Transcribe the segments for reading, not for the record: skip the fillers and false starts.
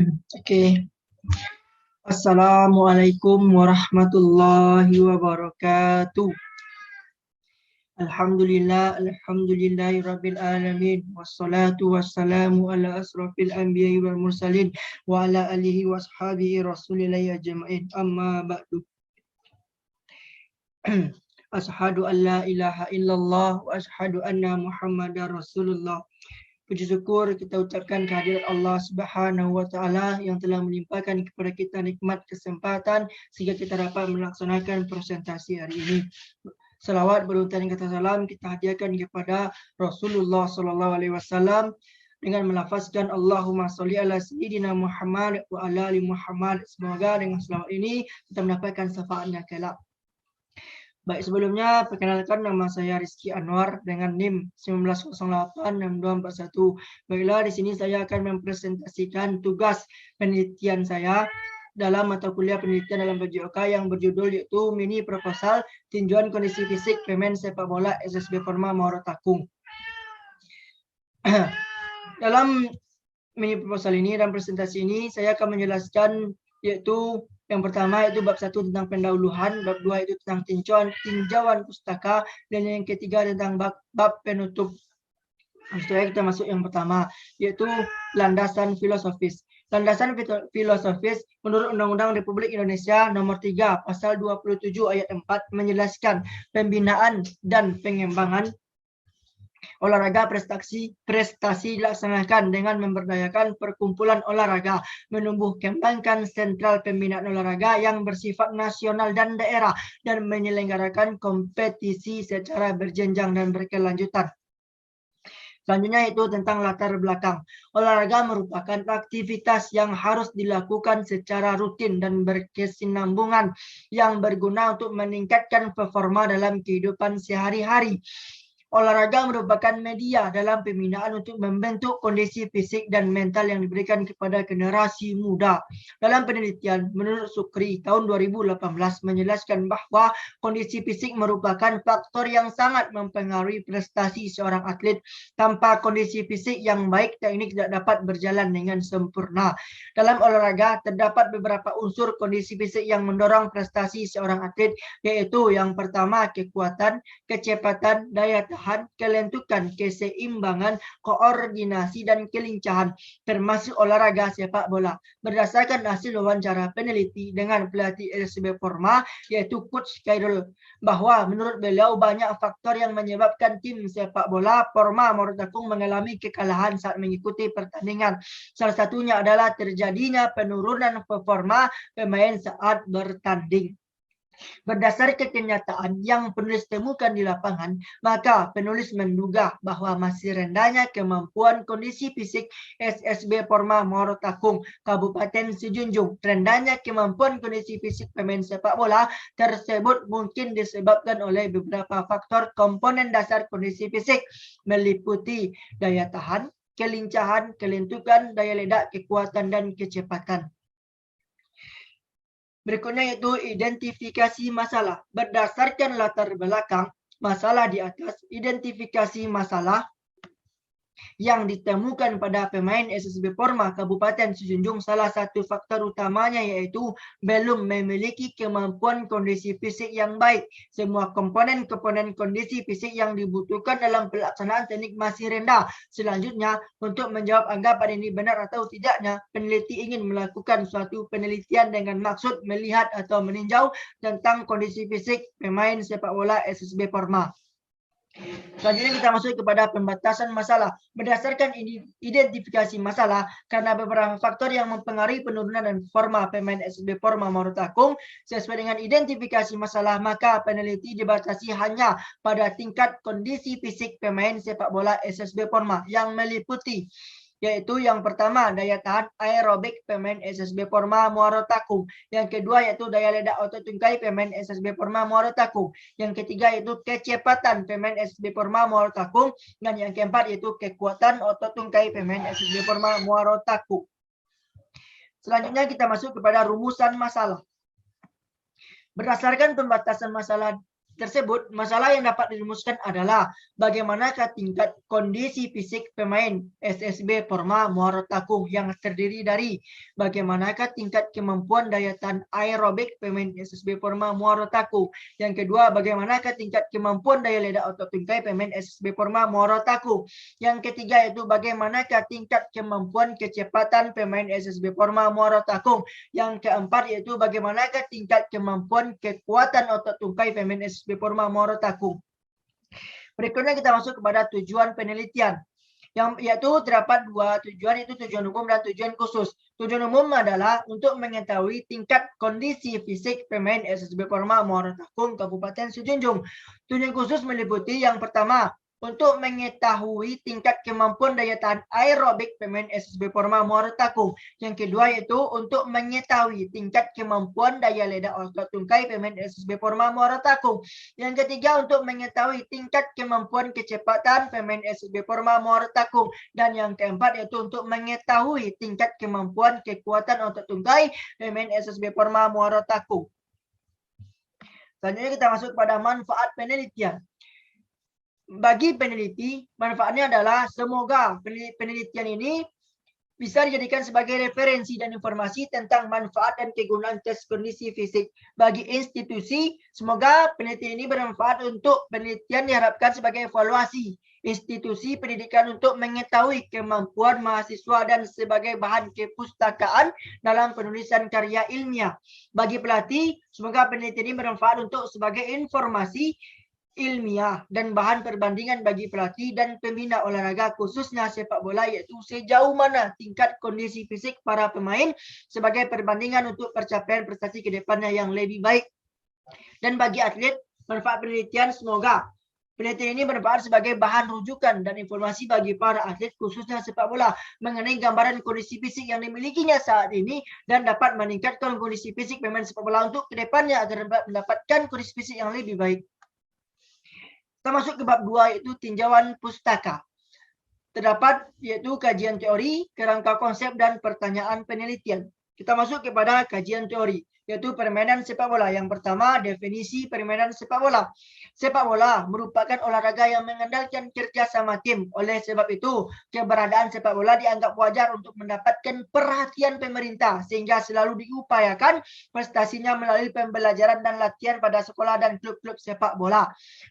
Oke. Assalamualaikum warahmatullahi wabarakatuh. Alhamdulillahi rabbil alamin. Wassalatu wassalamu ala asrafil anbiya'i wal mursalin wa ala alihi wa ashabihi rasulillahi ajma'in. Amma ba'du. Ashhadu an la ilaha illallah wa ashhadu anna Muhammadar Rasulullah. Puji syukur kita ucapkan kehadirat Allah Subhanahu wa taala yang telah melimpahkan kepada kita nikmat kesempatan sehingga kita dapat melaksanakan presentasi hari ini. Salawat beruntun kata salam kita hadiahkan kepada Rasulullah sallallahu alaihi wasallam dengan melafazkan Allahumma sholli ala sayyidina Muhammad wa ala ali Muhammad. Semoga dengan selawat ini kita mendapatkan syafaatnya kelak. Baik, sebelumnya perkenalkan nama saya Rizky Anwar dengan NIM 19086241. Baiklah, di sini saya akan mempresentasikan tugas penelitian saya dalam mata kuliah penelitian dalam PJOK yang berjudul yaitu Mini Proposal Tinjauan Kondisi Fisik Pemain Sepak Bola SSB Forma Muara Takung. Dalam mini proposal ini dan presentasi ini saya akan menjelaskan yaitu yang pertama itu bab 1 tentang pendahuluan, bab 2 itu tentang tinjauan pustaka, dan yang ketiga tentang bab penutup. Setelah kita masuk yang pertama, yaitu landasan filosofis. Landasan filosofis menurut Undang-Undang Republik Indonesia Nomor 3 Pasal 27 Ayat 4 menjelaskan pembinaan dan pengembangan olahraga prestasi dilaksanakan dengan memberdayakan perkumpulan olahraga, menumbuh kembangkan sentral pembinaan olahraga yang bersifat nasional dan daerah, dan menyelenggarakan kompetisi secara berjenjang dan berkelanjutan. Selanjutnya itu tentang latar belakang. Olahraga merupakan aktivitas yang harus dilakukan secara rutin dan berkesinambungan yang berguna untuk meningkatkan performa dalam kehidupan sehari-hari. Olahraga merupakan media dalam pembinaan untuk membentuk kondisi fisik dan mental yang diberikan kepada generasi muda. Dalam penelitian menurut Sukri tahun 2018 menjelaskan bahwa kondisi fisik merupakan faktor yang sangat mempengaruhi prestasi seorang atlet. Tanpa kondisi fisik yang baik, teknik tidak dapat berjalan dengan sempurna. Dalam olahraga terdapat beberapa unsur kondisi fisik yang mendorong prestasi seorang atlet, yaitu yang pertama kekuatan, kecepatan, daya tahan, kelentukan, keseimbangan, koordinasi, dan kelincahan, termasuk olahraga sepak bola. Berdasarkan hasil wawancara peneliti dengan pelatih SSB Forma, yaitu Coach Khairul, bahwa menurut beliau banyak faktor yang menyebabkan tim sepak bola Forma Muara Takung mengalami kekalahan saat mengikuti pertandingan. Salah satunya adalah terjadinya penurunan performa pemain saat bertanding. Berdasarkan kenyataan yang penulis temukan di lapangan, maka penulis menduga bahwa masih rendahnya kemampuan kondisi fisik SSB Forma Muara Takung, Kabupaten Sejunjung. Rendahnya kemampuan kondisi fisik pemain sepak bola tersebut mungkin disebabkan oleh beberapa faktor komponen dasar kondisi fisik, meliputi daya tahan, kelincahan, kelentukan, daya ledak, kekuatan, dan kecepatan. Berikutnya yaitu identifikasi masalah. Berdasarkan latar belakang masalah di atas, identifikasi masalah yang ditemukan pada pemain SSB Forma Kabupaten Sejunjung, salah satu faktor utamanya yaitu belum memiliki kemampuan kondisi fisik yang baik. Semua komponen kondisi fisik yang dibutuhkan dalam pelaksanaan teknik masih rendah. Selanjutnya, untuk menjawab anggapan ini benar atau tidaknya, peneliti ingin melakukan suatu penelitian dengan maksud melihat atau meninjau tentang kondisi fisik pemain sepak bola SSB Forma. Selanjutnya kita masuk kepada pembatasan masalah. Berdasarkan identifikasi masalah, karena beberapa faktor yang mempengaruhi penurunan dan forma pemain SSB Forma Muara Takung, sesuai dengan identifikasi masalah, maka peneliti dibatasi hanya pada tingkat kondisi fisik pemain sepak bola SSB Forma yang meliputi yaitu yang pertama daya tahan aerobik pemain SSB Forma Muara Takung, yang kedua yaitu daya ledak otot tungkai pemain SSB Forma Muara Takung, yang ketiga yaitu kecepatan pemain SSB Forma Muara Takung, dan yang keempat yaitu kekuatan otot tungkai pemain SSB Forma Muara Takung. Selanjutnya kita masuk kepada rumusan masalah. Berdasarkan pembatasan masalah tersebut, masalah yang dapat dirumuskan adalah bagaimanakah tingkat kondisi fisik pemain SSB Porma Muara Takung yang terdiri dari bagaimanakah tingkat kemampuan daya tahan aerobik pemain SSB Porma Muara Takung. Yang kedua, bagaimanakah tingkat kemampuan daya ledak otot tungkai pemain SSB Porma Muara Takung. Yang ketiga itu bagaimanakah tingkat kemampuan kecepatan pemain SSB Porma Muara Takung. Yang keempat yaitu bagaimanakah tingkat kemampuan kekuatan otot tungkai pemain SSB Porma Muara Takung. Berikutnya kita masuk kepada tujuan penelitian. Yaitu terdapat dua tujuan, itu tujuan umum dan tujuan khusus. Tujuan umum adalah untuk mengetahui tingkat kondisi fisik pemain SSB Porma Muara Takung Kabupaten Sejunjung. Tujuan khusus meliputi yang pertama, untuk mengetahui tingkat kemampuan daya tahan aerobik pemain SSB Porma Muara Takung. Yang kedua yaitu untuk mengetahui tingkat kemampuan daya ledak otot tungkai pemain SSB Porma Muara Takung. Yang ketiga untuk mengetahui tingkat kemampuan kecepatan pemain SSB Porma Muara Takung. Dan yang keempat yaitu untuk mengetahui tingkat kemampuan kekuatan otot tungkai pemain SSB Porma Muara Takung. Selanjutnya kita masuk pada manfaat penelitian. Bagi peneliti, manfaatnya adalah semoga penelitian ini bisa dijadikan sebagai referensi dan informasi tentang manfaat dan kegunaan tes kondisi fisik bagi institusi. Semoga penelitian ini bermanfaat untuk penelitian, diharapkan sebagai evaluasi institusi pendidikan untuk mengetahui kemampuan mahasiswa dan sebagai bahan kepustakaan dalam penulisan karya ilmiah. Bagi pelatih, semoga penelitian ini bermanfaat untuk sebagai informasi ilmiah dan bahan perbandingan bagi pelatih dan pembina olahraga khususnya sepak bola, yaitu sejauh mana tingkat kondisi fisik para pemain sebagai perbandingan untuk pencapaian prestasi ke depannya yang lebih baik. Dan bagi atlet, manfaat penelitian semoga penelitian ini bermanfaat sebagai bahan rujukan dan informasi bagi para atlet khususnya sepak bola mengenai gambaran kondisi fisik yang dimilikinya saat ini dan dapat meningkatkan kondisi fisik pemain sepak bola untuk kedepannya agar mendapatkan kondisi fisik yang lebih baik. Kita masuk ke bab 2 yaitu tinjauan pustaka. Terdapat yaitu kajian teori, kerangka konsep dan pertanyaan penelitian. Kita masuk kepada kajian teori yaitu permainan sepak bola. Yang pertama, definisi permainan sepak bola. Sepak bola merupakan olahraga yang mengandalkan kerjasama tim. Oleh sebab itu, keberadaan sepak bola dianggap wajar untuk mendapatkan perhatian pemerintah sehingga selalu diupayakan prestasinya melalui pembelajaran dan latihan pada sekolah dan klub-klub sepak bola.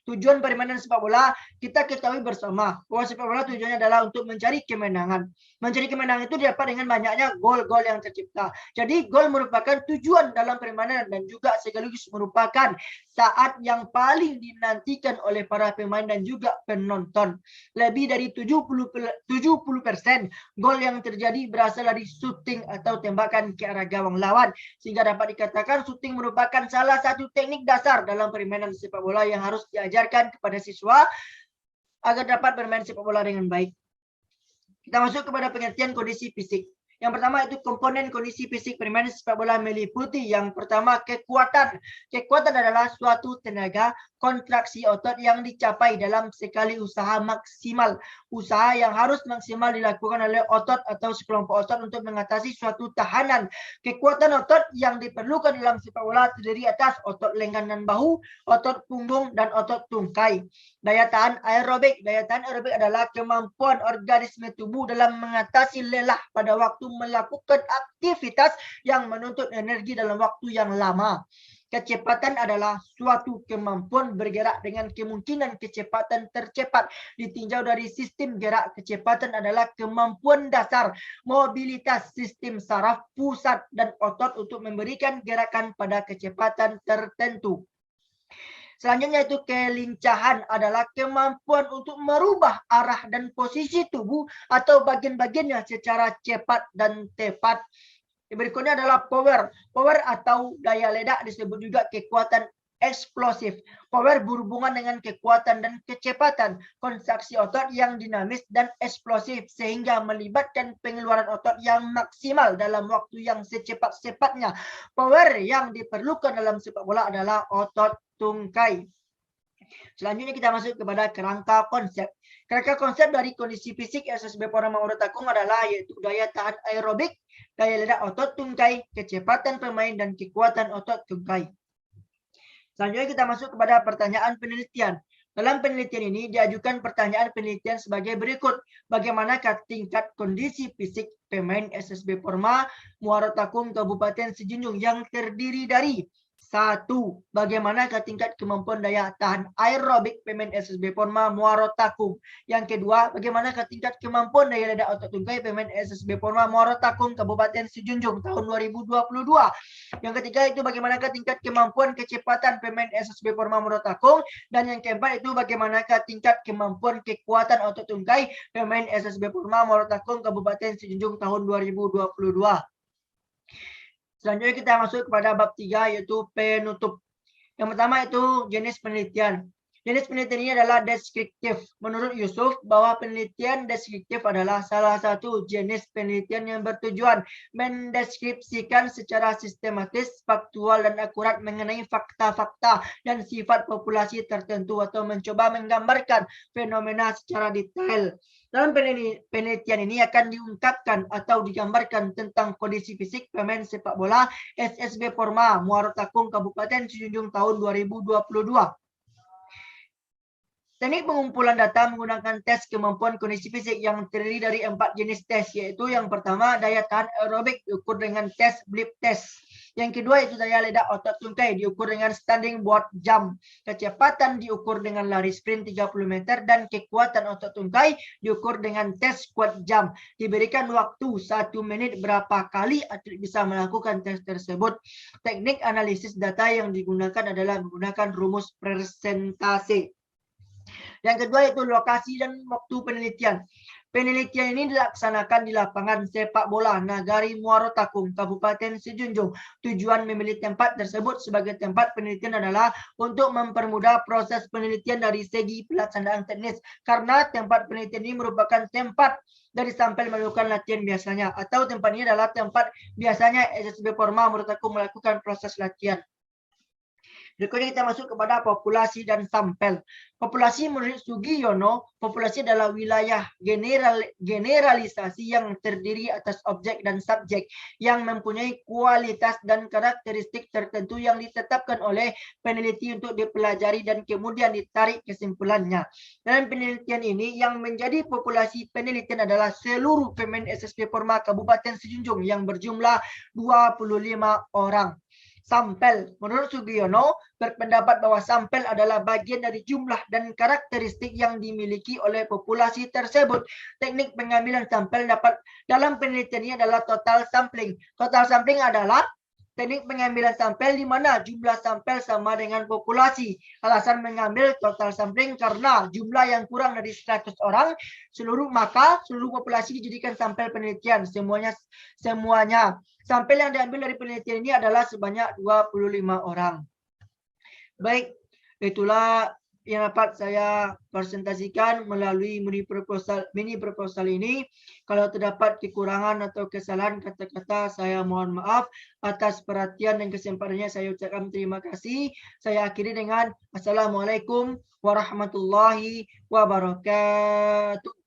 Tujuan permainan sepak bola kita ketahui bersama bahwa sepak bola tujuannya adalah untuk mencari kemenangan. Mencari kemenangan itu didapat dengan banyaknya gol-gol yang tercipta. Jadi gol merupakan tujuan dalam permainan dan juga sekaligus merupakan saat yang paling dinantikan oleh para pemain dan juga penonton. Lebih dari 70% gol yang terjadi berasal dari shooting atau tembakan ke arah gawang lawan. Sehingga dapat dikatakan shooting merupakan salah satu teknik dasar dalam permainan sepak bola yang harus diajarkan kepada siswa agar dapat bermain sepak bola dengan baik. Kita masuk kepada pengertian kondisi fisik. Yang pertama itu komponen kondisi fisik permainan sepak bola meliputi yang pertama kekuatan. Kekuatan adalah suatu tenaga kontraksi otot yang dicapai dalam sekali usaha maksimal. Usaha yang harus maksimal dilakukan oleh otot atau sekelompok otot untuk mengatasi suatu tahanan. Kekuatan otot yang diperlukan dalam sepak bola terdiri atas otot lengan dan bahu, otot punggung, dan otot tungkai. Daya tahan aerobik. Daya tahan aerobik adalah kemampuan organisme tubuh dalam mengatasi lelah pada waktu melakukan aktivitas yang menuntut energi dalam waktu yang lama. Kecepatan adalah suatu kemampuan bergerak dengan kemungkinan kecepatan tercepat. Ditinjau dari sistem gerak, kecepatan adalah kemampuan dasar mobilitas sistem saraf, pusat, dan otot untuk memberikan gerakan pada kecepatan tertentu. Selanjutnya itu kelincahan adalah kemampuan untuk merubah arah dan posisi tubuh atau bagian-bagiannya secara cepat dan tepat. Berikutnya adalah power. Power atau daya ledak disebut juga kekuatan eksplosif. Power berhubungan dengan kekuatan dan kecepatan kontraksi otot yang dinamis dan eksplosif sehingga melibatkan pengeluaran otot yang maksimal dalam waktu yang secepat-cepatnya. Power yang diperlukan dalam sepak bola adalah otot tungkai. Selanjutnya kita masuk kepada kerangka konsep. Kerangka konsep dari kondisi fisik SSB Porma Muara Takung adalah yaitu daya tahan aerobik, daya ledak otot tungkai, kecepatan pemain, dan kekuatan otot tungkai. Selanjutnya kita masuk kepada pertanyaan penelitian. Dalam penelitian ini diajukan pertanyaan penelitian sebagai berikut. Bagaimanakah tingkat kondisi fisik pemain SSB Porma Muara Takum Kabupaten Sejunjung yang terdiri dari 1. Bagaimanakah tingkat kemampuan daya tahan aerobik pemain SSB Porma Muara Takum. Yang kedua, bagaimanakah tingkat kemampuan daya ledak otot tungkai pemain SSB Porma Muara Takum Kabupaten Sejunjung tahun 2022. Yang ketiga itu bagaimanakah tingkat kemampuan kecepatan pemain SSB Porma Muara Takum. Dan yang keempat itu bagaimanakah tingkat kemampuan kekuatan otot tungkai pemain SSB Porma Muara Takum Kabupaten Sejunjung tahun 2022. Selanjutnya kita masuk kepada bab 3 yaitu penutup. Yang pertama itu jenis penelitian. Jenis penelitian ini adalah deskriptif. Menurut Yusuf, bahwa penelitian deskriptif adalah salah satu jenis penelitian yang bertujuan mendeskripsikan secara sistematis, faktual, dan akurat mengenai fakta-fakta dan sifat populasi tertentu atau mencoba menggambarkan fenomena secara detail. Dalam penelitian ini akan diungkapkan atau digambarkan tentang kondisi fisik pemain sepak bola SSB Porma Muara Takum Kabupaten Sejunjung tahun 2022. Teknik pengumpulan data menggunakan tes kemampuan kondisi fisik yang terdiri dari 4 jenis tes, yaitu yang pertama daya tahan aerobik diukur dengan tes blip test. Yang kedua itu daya ledak otot tungkai diukur dengan standing board jump. Kecepatan diukur dengan lari sprint 30 meter dan kekuatan otot tungkai diukur dengan tes squat jump. Diberikan waktu 1 menit berapa kali atlet bisa melakukan tes tersebut. Teknik analisis data yang digunakan adalah menggunakan rumus persentase. Yang kedua itu lokasi dan waktu penelitian. Penelitian ini dilaksanakan di lapangan sepak bola Nagari Muara Takum, Kabupaten Sejunjung. Tujuan memilih tempat tersebut sebagai tempat penelitian adalah untuk mempermudah proses penelitian dari segi pelaksanaan teknis. Karena tempat penelitian ini merupakan tempat dari sampel melakukan latihan biasanya. Atau tempat ini adalah tempat biasanya SSB Porma Muara Takum melakukan proses latihan. Berikutnya kita masuk kepada populasi dan sampel. Populasi menurut Sugiono, populasi adalah wilayah generalisasi yang terdiri atas objek dan subjek yang mempunyai kualitas dan karakteristik tertentu yang ditetapkan oleh peneliti untuk dipelajari dan kemudian ditarik kesimpulannya. Dalam penelitian ini yang menjadi populasi penelitian adalah seluruh pemain SSB Porma Kabupaten Sejunjung yang berjumlah 25 orang. Sampel. Menurut Sugiono, berpendapat bahwa sampel adalah bagian dari jumlah dan karakteristik yang dimiliki oleh populasi tersebut. Teknik pengambilan sampel dapat dalam penelitian ini adalah total sampling. Total sampling adalah teknik pengambilan sampel di mana jumlah sampel sama dengan populasi. Alasan mengambil total sampling karena jumlah yang kurang dari 100 orang, maka seluruh populasi dijadikan sampel penelitian. Semuanya. Sampel yang diambil dari penelitian ini adalah sebanyak 25 orang. Baik, itulah yang dapat saya presentasikan melalui mini proposal ini. Kalau terdapat kekurangan atau kesalahan kata-kata, saya mohon maaf. Atas perhatian dan kesempatannya saya ucapkan terima kasih. Saya akhiri dengan Assalamualaikum warahmatullahi wabarakatuh.